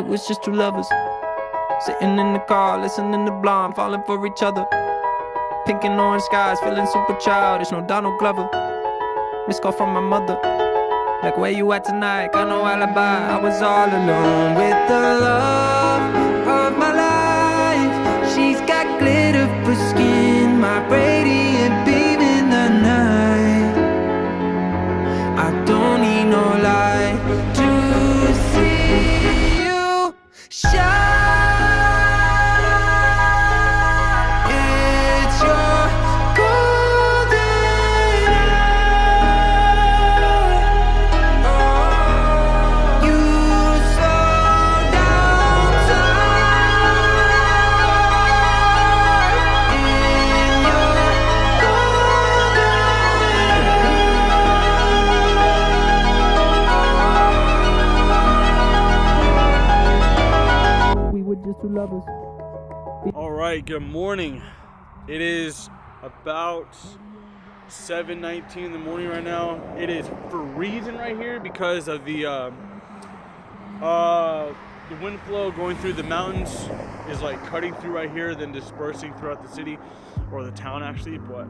was just two lovers sitting in the car, listening to Blonde, falling for each other. Pink and orange skies, feeling super childish, no Donald Glover. Missed call from my mother, like, where you at tonight? Got no alibi. I was all alone with the love of my life. She's got glitter for skin, my radiant beam in the night. I don't need no light to see you shine. It's your golden hour. You slow down time in your golden. We were just two lovers. All right, good morning. It is about 7:19 in the morning right now. It is freezing right here because of the wind flow going through the mountains is like cutting through right here, then dispersing throughout the city, or the town actually. But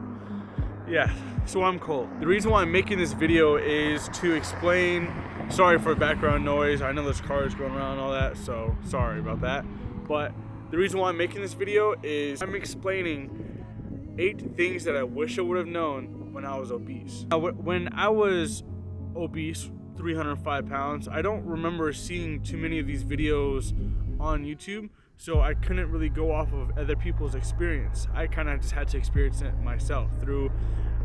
yeah, so I'm cold. The reason why I'm making this video is to explain. Sorry for background noise. I know there's cars going around and all that, so sorry about that. But the reason why I'm making this video is I'm explaining 8 things that I wish I would have known when I was obese. When I was obese, 305 pounds, I don't remember seeing too many of these videos on YouTube, so I couldn't really go off of other people's experience. I kind of just had to experience it myself through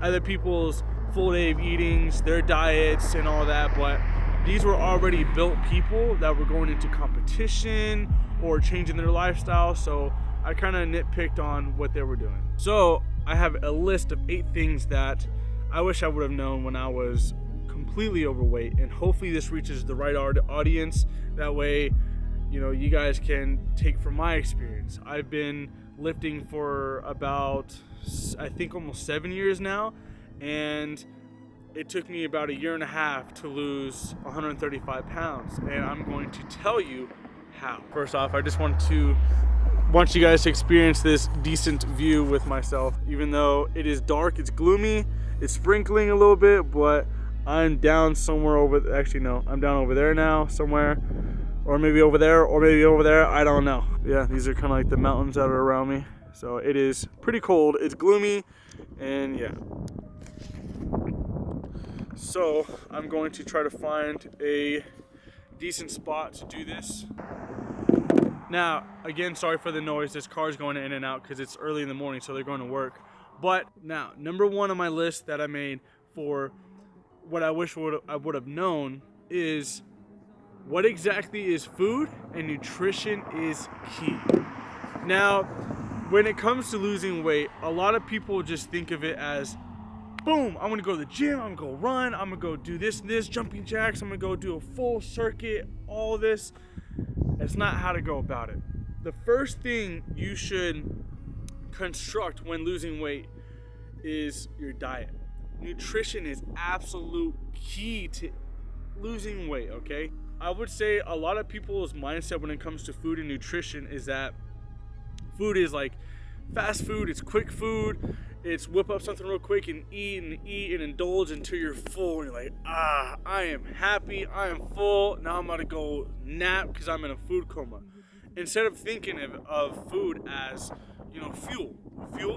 other people's full day of eatings, their diets and all that. But these were already built people that were going into competition or changing their lifestyle, so I kind of nitpicked on what they were doing. So I have a list of 8 things that I wish I would have known when I was completely overweight, and hopefully this reaches the right audience. That way, you know, you guys can take from my experience. I've been lifting for about, I think, almost 7 years now, and it took me about 1.5 years to lose 135 pounds, and I'm going to tell you how. First off, I just want you guys to experience this decent view with myself. Even though it is dark, it's gloomy, it's sprinkling a little bit, but I'm down somewhere over, actually no, I'm down over there now somewhere, or maybe over there, or maybe over there, I don't know. Yeah, these are kind of like the mountains that are around me. So it is pretty cold, it's gloomy, and yeah. So I'm going to try to find a decent spot to do this. Now, again, sorry for the noise. This car's going in and out because it's early in the morning, so they're going to work. But now, number 1 on my list that I made for what I wish I would have known is what exactly is food and nutrition is key. Now, when it comes to losing weight, a lot of people just think of it as, boom, I'm gonna go to the gym, I'm gonna go run, I'm gonna go do this and this, jumping jacks, I'm gonna go do a full circuit, all this. It's not how to go about it. The first thing you should construct when losing weight is your diet. Nutrition is absolute key to losing weight, okay? I would say a lot of people's mindset when it comes to food and nutrition is that food is like fast food, it's quick food, it's whip up something real quick and eat and indulge until you're full and you're like, I am happy, I am full, now I'm gonna go nap because I'm in a food coma. Instead of thinking of food as, you know, fuel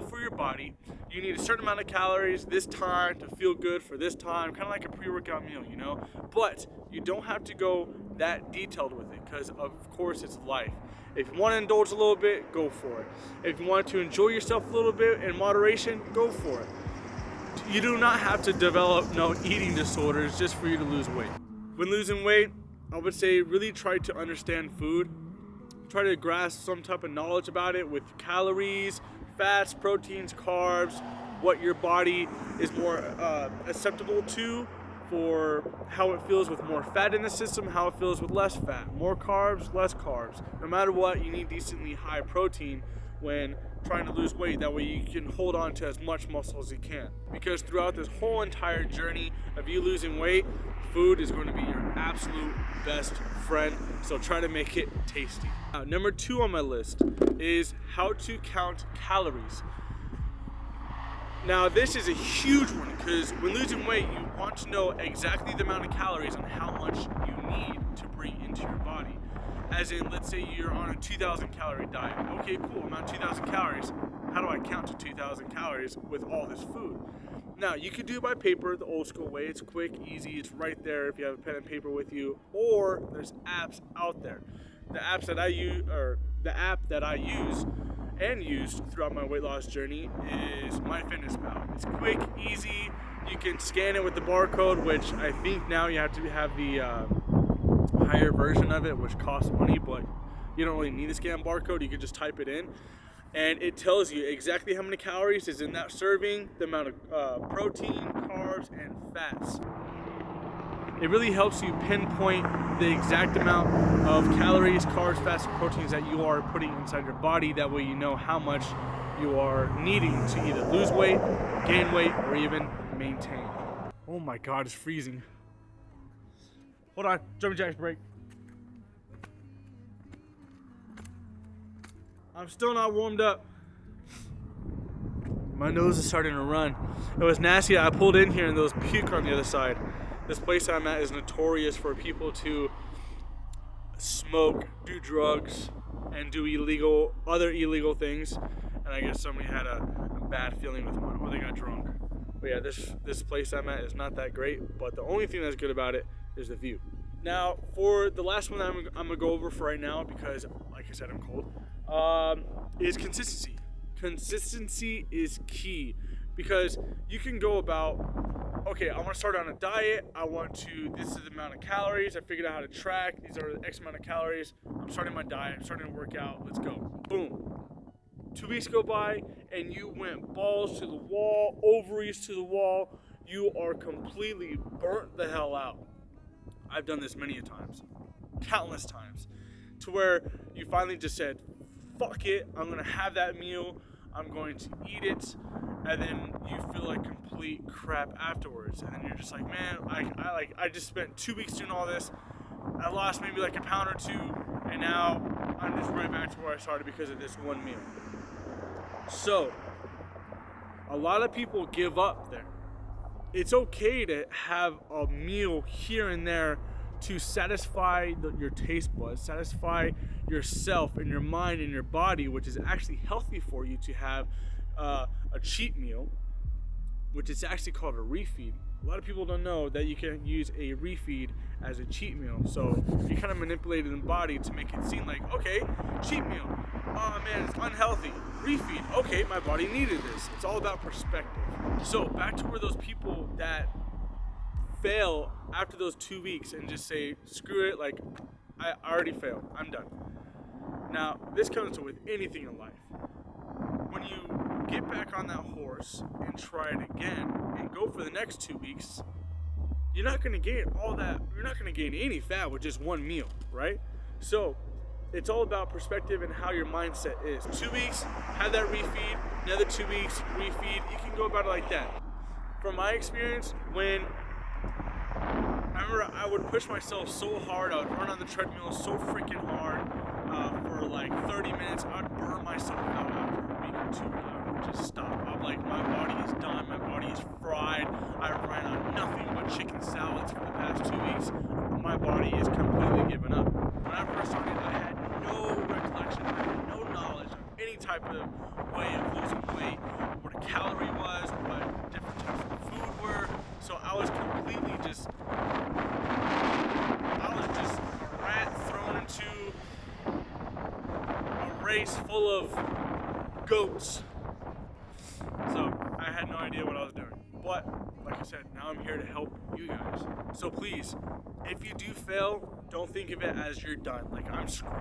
for your body. You need a certain amount of calories this time to feel good for this time, kind of like a pre-workout meal, you know. But you don't have to go that detailed with it because, of course, it's life. If you want to indulge a little bit, go for it. If you want to enjoy yourself a little bit in moderation, go for it. You do not have to develop no eating disorders just for you to lose weight. When losing weight, I would say really try to understand food. Try to grasp some type of knowledge about it with calories, fats, proteins, carbs, what your body is more acceptable to for how it feels with more fat in the system, how it feels with less fat, more carbs, less carbs. No matter what, you need decently high protein when trying to lose weight. That way you can hold on to as much muscle as you can. Because throughout this whole entire journey of you losing weight, food is going to be your absolute best friend, so try to make it tasty. Number 2 on my list is how to count calories. Now this is a huge one because when losing weight, you want to know exactly the amount of calories and how much you need to bring into your body. As in, let's say you're on a 2,000 calorie diet. Okay, cool, I'm on 2,000 calories. How do I count to 2,000 calories with all this food? Now, you can do it by paper, the old school way. It's quick, easy, it's right there if you have a pen and paper with you, or there's apps out there. The apps that I use, or the app that I use and used throughout my weight loss journey is MyFitnessPal. It's quick, easy. You can scan it with the barcode, which I think now you have to have the higher version of it, which costs money, but you don't really need a scan barcode. You can just type it in, and it tells you exactly how many calories is in that serving, the amount of protein, carbs, and fats. It really helps you pinpoint the exact amount of calories, carbs, fats, and proteins that you are putting inside your body. That way you know how much you are needing to either lose weight, gain weight, or even maintain. Oh my God, it's freezing. Hold on, jumping jacks break. I'm still not warmed up. My nose is starting to run. It was nasty. I pulled in here and there was puke on the other side. This place I'm at is notorious for people to smoke, do drugs, and do other illegal things. And I guess somebody had a bad feeling with them, or they got drunk. But yeah, this place I'm at is not that great, but the only thing that's good about it is the view. Now, for the last one I'm gonna go over for right now, because like I said, I'm cold, is consistency. Consistency is key, because you can go about, okay, I want to start on a diet, this is the amount of calories, I figured out how to track, these are the X amount of calories, I'm starting my diet, I'm starting to work out, let's go. Boom. 2 weeks go by, and you went balls to the wall, ovaries to the wall, you are completely burnt the hell out. I've done this many a times, countless times, to where you finally just said, fuck it, I'm gonna have that meal, I'm going to eat it, and then you feel like complete crap afterwards, and then you're just like, man, I just spent 2 weeks doing all this, I lost maybe like a pound or two, and now I'm just right back to where I started because of this one meal. So, a lot of people give up there. It's okay to have a meal here and there to satisfy your taste buds, satisfy yourself and your mind and your body, which is actually healthy for you to have a cheat meal, which is actually called a refeed. A lot of people don't know that you can use a refeed as a cheat meal. So you kind of manipulated the body to make it seem like, okay, cheat meal. Oh man, it's unhealthy. Refeed. Okay, my body needed this. It's all about perspective. So back to where those people that fail after those 2 weeks and just say, screw it, like, I already failed. I'm done. Now, this comes with anything in life. When you get back on that horse and try it again and go for the next 2 weeks, you're not going to gain any fat with just one meal, right? So it's all about perspective and how your mindset is. 2 weeks, have that refeed, another 2 weeks, refeed. You can go about it like that. From my experience, I remember I would push myself so hard, I would run on the treadmill so freaking hard for like 30 minutes, I would burn myself out after a week or two, and I would just stop. I'm like, my body is done, my body is fried, I ran on nothing but chicken salads for the past 2 weeks, my body is completely given up. When I first started, I had no recollection, I had no knowledge of any type of way of losing weight, what a calorie was, what different types of food were, so I was completely just a rat thrown into a race full of goats. So I had no idea what I was doing. But like I said, now I'm here to help you guys. So please, if you do fail, don't think of it as you're done. Like, I'm screwed.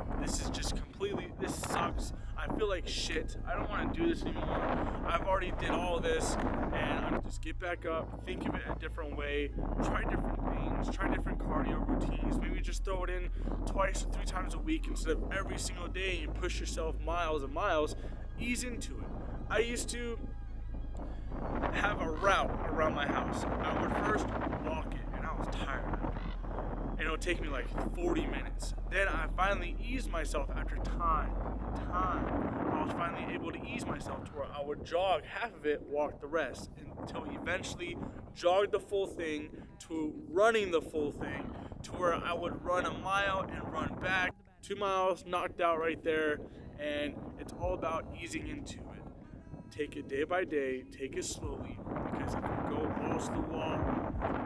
This sucks. I feel like shit. I don't want to do this anymore. I've already did all this, and I'm just get back up, think of it a different way, try different things, try different cardio routines, maybe just throw it in 2 or 3 times a week instead of every single day and push yourself miles and miles. Ease into it. I used to have a route around my house. I would first walk it, and I was tired of it. and it'll take me like 40 minutes. Then I finally eased myself after time. I was finally able to ease myself to where I would jog half of it, walk the rest, until eventually jog the full thing to running the full thing, to where I would run a mile and run back. 2 miles knocked out right there, and it's all about easing into it. Take it day by day, take it slowly, because if you go balls to the wall,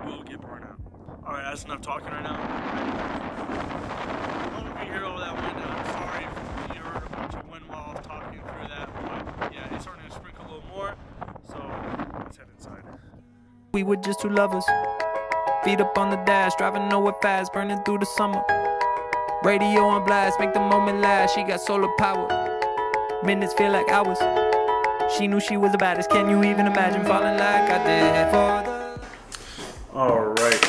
you will get burnt out. Alright, that's enough talking right now. I hope you hear all that wind out. Sorry if you heard a bunch of wind while I was talking through that, but yeah, it's starting to sprinkle a little more, so let's head inside. We were just two lovers, feet up on the dash, driving nowhere fast, burning through the summer. Radio on blast, make the moment last. She got solar power, minutes feel like hours. She knew she was the baddest. Can you even imagine falling like I did for the... Alright.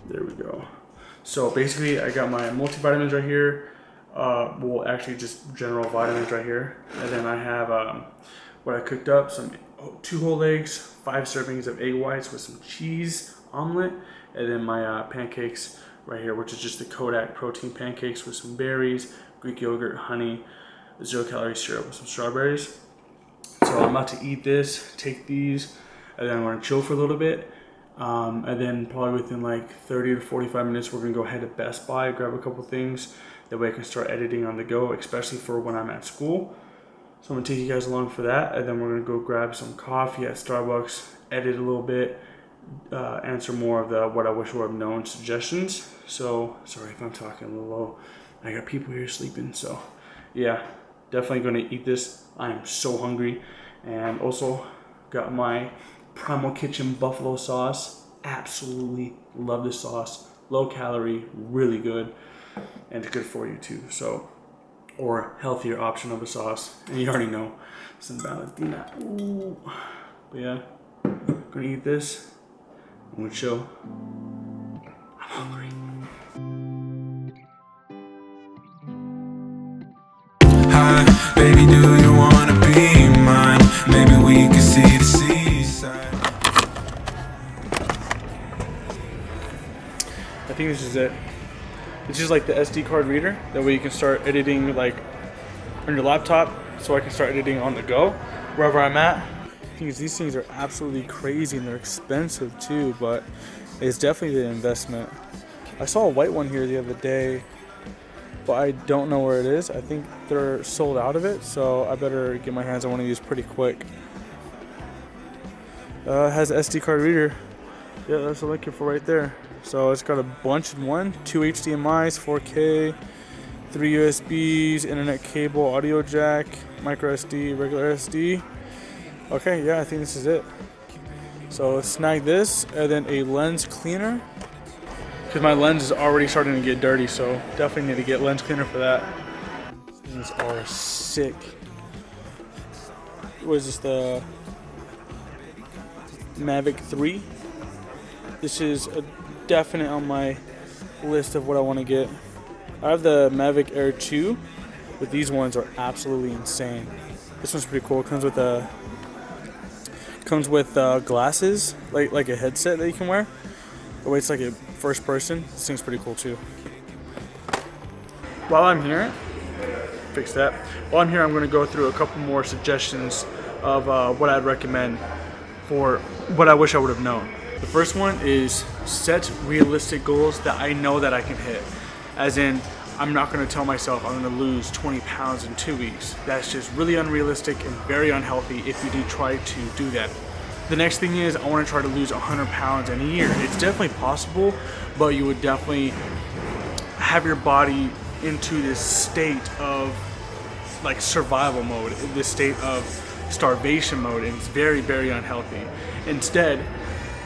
There we go. So basically I got my multivitamins right here. Well, actually just general vitamins right here. And then I have what I cooked up, some 2 whole eggs, 5 servings of egg whites with some cheese omelet. And then my pancakes right here, which is just the Kodak protein pancakes with some berries, Greek yogurt, honey, 0-calorie syrup with some strawberries. So I'm about to eat this, take these, and then I'm gonna chill for a little bit. And then probably within like 30 to 45 minutes, we're gonna go ahead to Best Buy, grab a couple things. That way I can start editing on the go, especially for when I'm at school. So I'm gonna take you guys along for that. And then we're gonna go grab some coffee at Starbucks, edit a little bit, answer more of the what I wish I would have known suggestions. So sorry if I'm talking a little low. I got people here sleeping, so yeah. Definitely gonna eat this. I am so hungry. And also got my Primal Kitchen buffalo sauce. Absolutely love this sauce. Low calorie, really good, and it's good for you too. So, or healthier option of a sauce. And you already know, San Valentina. Ooh. But yeah, gonna eat this. I'm gonna chill. I'm hungry. Baby, do you wanna be mine? Maybe we can see the seaside. I think this is it. It's just like the SD card reader. That way you can start editing like on your laptop, so I can start editing on the go wherever I'm at. These things are absolutely crazy and they're expensive too, but it's definitely the investment. I saw a white one here the other day, but I don't know where it is. I think they're sold out of it, so I better get my hands on one of these pretty quick. It has an SD card reader. Yeah, that's what I'm looking for right there. So it's got a bunch in one, 2 HDMIs, 4K, 3 USBs, internet cable, audio jack, micro SD, regular SD. Okay, yeah, I think this is it. So snag this, and then a lens cleaner, because my lens is already starting to get dirty, so definitely need to get lens cleaner for that. These are sick. What is this, the Mavic 3? This is a definite on my list of what I want to get. I have the Mavic Air 2, but these ones are absolutely insane. This one's pretty cool. It comes with glasses, like a headset that you can wear. But it's like a first person. This thing's pretty cool too. While I'm here, fix that. While I'm here, I'm going to go through a couple more suggestions of what I'd recommend for what I wish I would have known. The first one is set realistic goals that I know that I can hit. As in, I'm not going to tell myself I'm going to lose 20 pounds in 2 weeks. That's just really unrealistic and very unhealthy if you do try to do that. The next thing is I want to try to lose 100 pounds in a year. It's definitely possible, but you would definitely have your body into this state of like survival mode, this state of starvation mode, and it's very, very unhealthy. Instead,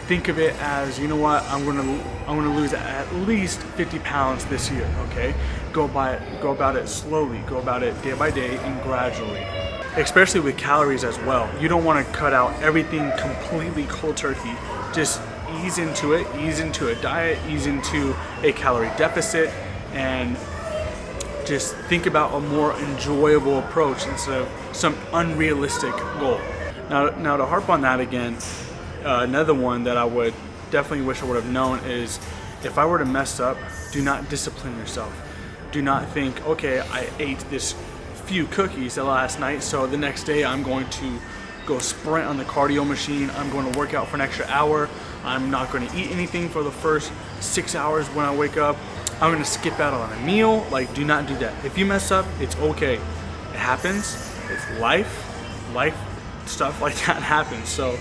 think of it as, you know what, I'm gonna lose at least 50 pounds this year, okay? Go about it slowly, go about it day by day and gradually. Especially with calories as well. You don't want to cut out everything completely cold turkey. Just ease into a diet, ease into a calorie deficit, and just think about a more enjoyable approach instead of some unrealistic goal. Now to harp on that again, another one that I would definitely wish I would have known is, if I were to mess up, do not discipline yourself. Do not think, okay, I ate this few cookies last night, so the next day I'm going to go sprint on the cardio machine. I'm going to work out for an extra hour. I'm not going to eat anything for the first 6 hours when I wake up. I'm going to skip out on a meal. Like, do not do that. If you mess up, it's okay. It happens. It's life. Life stuff like that happens. So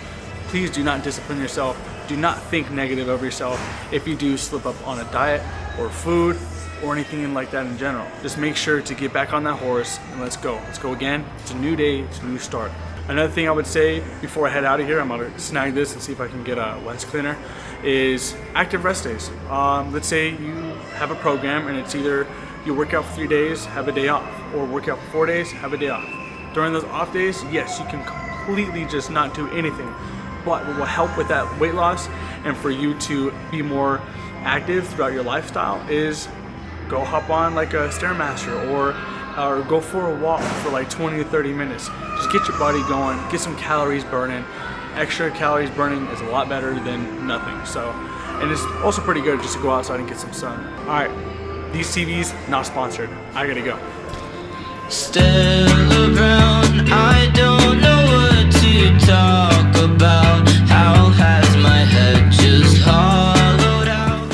please do not discipline yourself. Do not think negative of yourself if you do slip up on a diet or food or anything like that in general. Just make sure to get back on that horse and let's go. Let's go again. It's a new day. It's a new start. Another thing I would say before I head out of here, I'm gonna snag this and see if I can get a lens cleaner, is active rest days. Let's say you have a program and it's either you work out for 3 days, have a day off, or work out for 4 days, have a day off. During those off days, yes, you can completely just not do anything. But what will help with that weight loss and for you to be more active throughout your lifestyle is go hop on like a Stairmaster or go for a walk for like 20 to 30 minutes. Just get your body going, get some calories burning. Extra calories burning is a lot better than nothing. So, and it's also pretty good just to go outside and get some sun. All right, these TVs not sponsored. I gotta go. Still around, I don't know what to talk about. How has my head just hollowed out?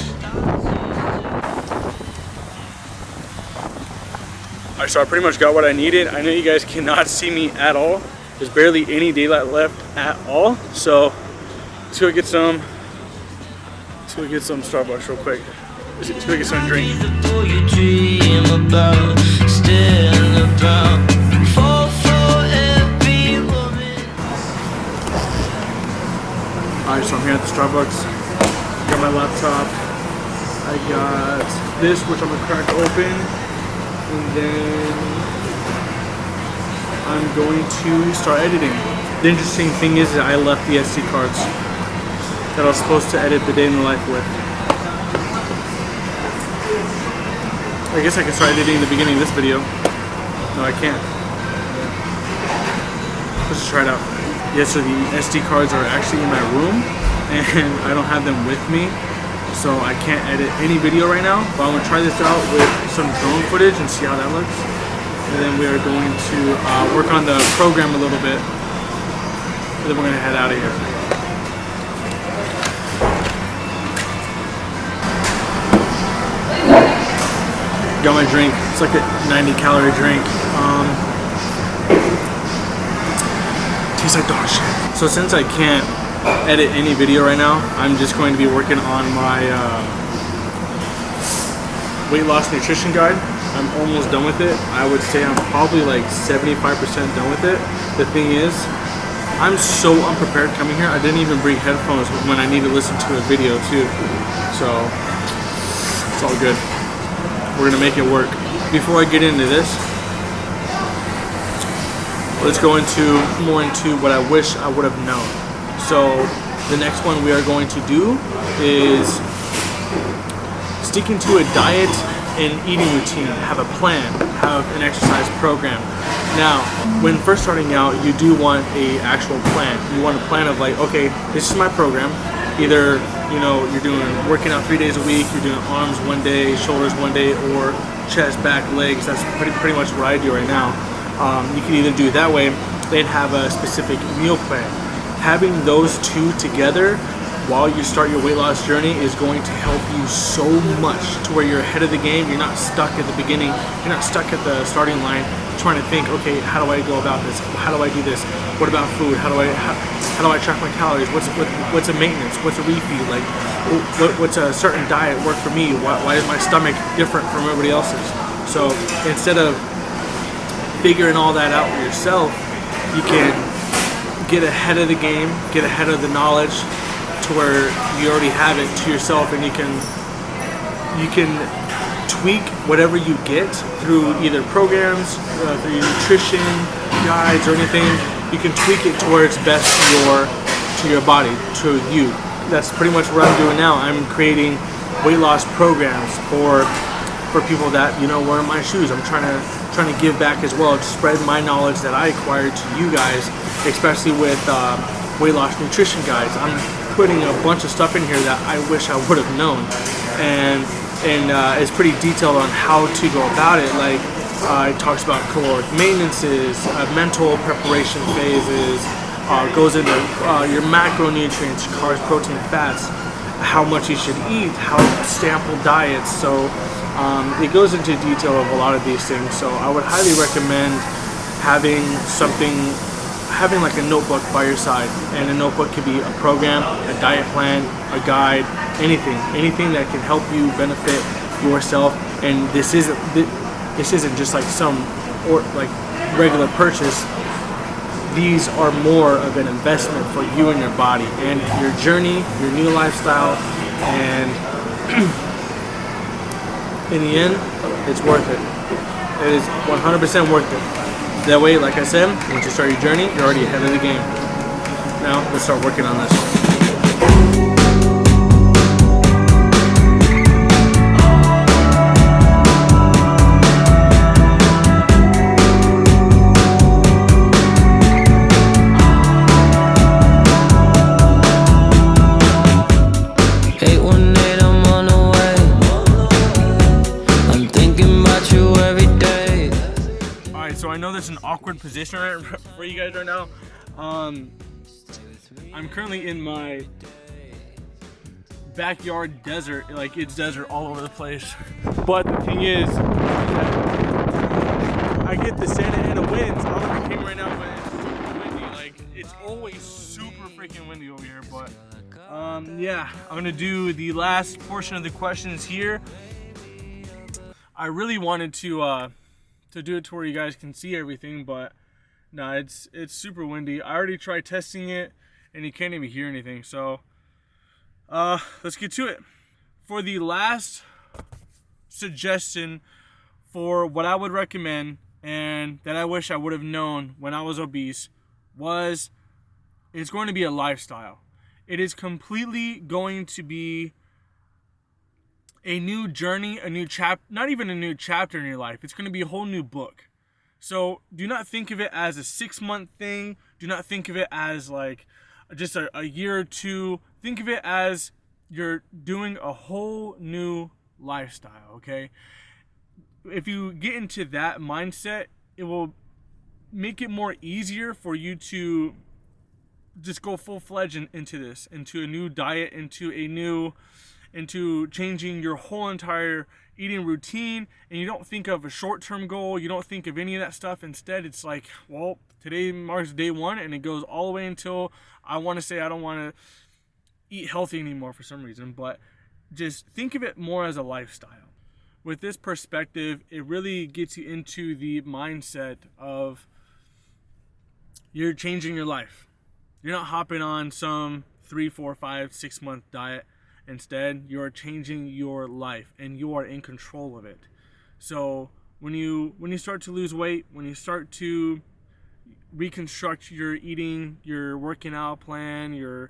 Alright, so I pretty much got what I needed. I know you guys cannot see me at all. There's barely any daylight left at all. So let's go get some Starbucks real quick. Let's go get some drink. Alright, so I'm here at the Starbucks. Got my laptop. I got this, which I'm gonna crack open. And then I'm going to start editing. The interesting thing is that I left the SD cards that I was supposed to edit the day in the life with. I guess I can start editing the beginning of this video. No, I can't. Let's just try it out. Yeah, so the SD cards are actually in my room and I don't have them with me. So I can't edit any video right now, but I'm gonna try this out with some drone footage and see how that looks. And then we are going to work on the program a little bit. And then we're gonna head out of here. Got my drink. It's like a 90-calorie drink. Tastes like dog shit. So since I can't edit any video right now, I'm just going to be working on my weight loss nutrition guide. I'm almost done with it. I would say I'm probably like 75% done with it. The thing is, I'm so unprepared coming here. I didn't even bring headphones when I need to listen to a video too. So it's all good. We're gonna make it work. Before I get into this, let's go more into what I wish I would have known. So the next one we are going to do is sticking to a diet and eating routine, have a plan, have an exercise program. Now, when first starting out, you do want a actual plan. You want a plan of like, okay, this is my program. Either, you know, you're working out 3 days a week, you're doing arms one day, shoulders one day, or chest, back, legs. That's pretty much what I do right now. You can either do it that way, then have a specific meal plan. Having those two together while you start your weight loss journey is going to help you so much to where you're ahead of the game. You're not stuck at the beginning. You're not stuck at the starting line trying to think, okay, how do I go about this? How do I do this? What about food? How do I track my calories? What's a maintenance? What's a refeed? Like, what's a certain diet work for me? Why is my stomach different from everybody else's? So instead of figuring all that out for yourself, you can get ahead of the game, get ahead of the knowledge to where you already have it to yourself, and you can tweak whatever you get through either programs, through your nutrition guides or anything. You can tweak it to where it's best to your body, to you. That's pretty much what I'm doing now. I'm creating weight loss programs for people that, you know, wear my shoes. I'm trying to give back as well, to spread my knowledge that I acquired to you guys, especially with weight loss nutrition guides. putting a bunch of stuff in here that I wish I would have known, and it's pretty detailed on how to go about it. Like it talks about caloric maintenances, mental preparation phases, goes into your macronutrients, carbs, protein, fats, how much you should eat, how sample diets. So it goes into detail of a lot of these things. So I would highly recommend having like a notebook by your side, and a notebook could be a program, a diet plan, a guide, anything that can help you benefit yourself. And this isn't just like some regular purchase. These are more of an investment for you and your body and your journey, your new lifestyle, and in the end, it's worth it. It is 100% worth it. That way, like I said, once you start your journey, you're already ahead of the game. Now, let's start working on this. So I know there's an awkward position right for you guys right now. I'm currently in my backyard desert. Like, it's desert all over the place. But the thing is, I get the Santa Ana winds. I'm on the camera right now, but it's super windy. Like, it's always super freaking windy over here. But yeah, I'm gonna do the last portion of the questions here. I really wanted to do it to where you guys can see everything, but no, it's super windy. I already tried testing it and you can't even hear anything. So let's get to it. For the last suggestion for what I would recommend and that I wish I would have known when I was obese was, it's going to be a lifestyle. It is completely going to be a new journey, a new not even a new chapter in your life. It's going to be a whole new book. So do not think of it as a 6-month thing. Do not think of it as like just a year or two. Think of it as you're doing a whole new lifestyle, okay? If you get into that mindset, it will make it more easier for you to just go full-fledged into this, into a new diet, into changing your whole entire eating routine. And you don't think of a short-term goal, you don't think of any of that stuff. Instead, it's like, well, today marks day one, and it goes all the way until I want to say I don't want to eat healthy anymore for some reason. But just think of it more as a lifestyle. With this perspective, it really gets you into the mindset of you're changing your life. You're not hopping on some 3, 4, 5, 6 month diet. Instead, you're changing your life and you are in control of it. So when you start to lose weight, when you start to reconstruct your eating, your working out plan, your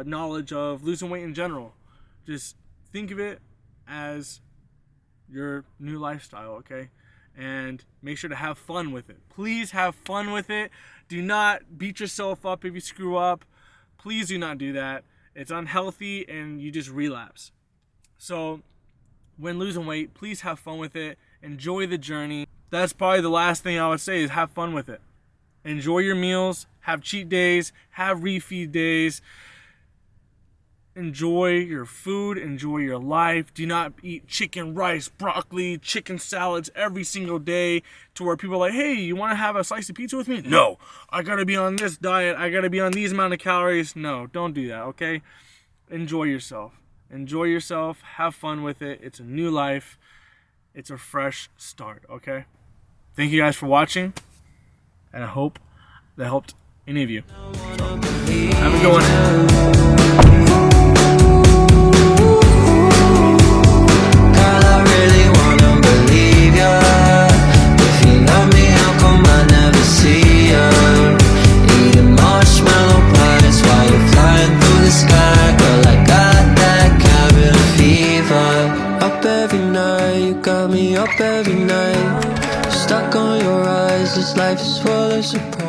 knowledge of losing weight in general, just think of it as your new lifestyle, okay? And make sure to have fun with it. Please have fun with it. Do not beat yourself up if you screw up. Please do not do that. It's unhealthy and you just relapse. So when losing weight, please have fun with it. Enjoy the journey. That's probably the last thing I would say is have fun with it. Enjoy your meals, have cheat days, have refeed days. Enjoy your food, enjoy your life. Do not eat chicken, rice, broccoli, chicken salads every single day to where people are like, hey, you want to have a slice of pizza with me? No, I got to be on this diet. I got to be on these amount of calories. No, don't do that, okay? Enjoy yourself. Enjoy yourself. Have fun with it. It's a new life. It's a fresh start, okay? Thank you guys for watching, and I hope that helped any of you. So, have a good one. Up every night, stuck on your eyes. This life is full of surprises.